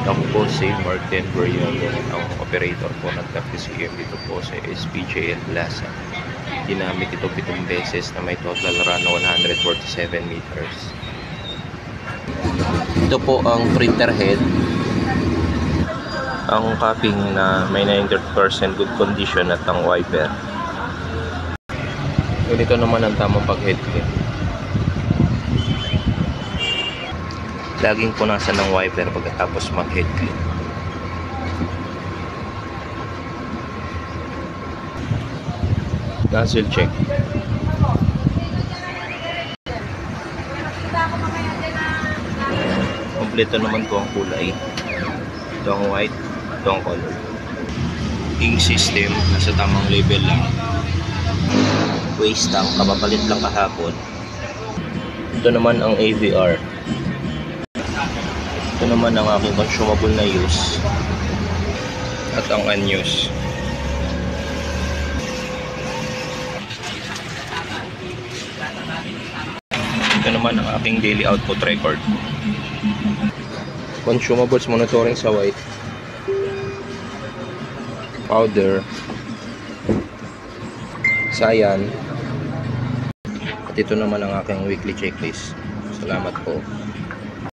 Ako po si Martin Berriago, ang operator po ng TAP-TCM dito po sa SPJL Plaza. Ginamit ito 7 beses na may total run na 147 meters. Ito po ang printer head. Ang capping na may 90% good condition at ang wiper. Ganito naman ang tamang pag-head clean. Laging punasan ng wiper pagkatapos mag-head clean. Nozzle check. Kompleto naman po ang kulay. Ito ang white, ito ang color. Ink system, nasa tamang label lang. Waste tank, kapapalit lang kahapon. Ito naman ang AVR. Ito naman ang aking consumable na use at ang unused. Ito naman ang aking daily output record. Consumables monitoring sa white, powder, cyan, at ito naman ang aking weekly checklist. Salamat po.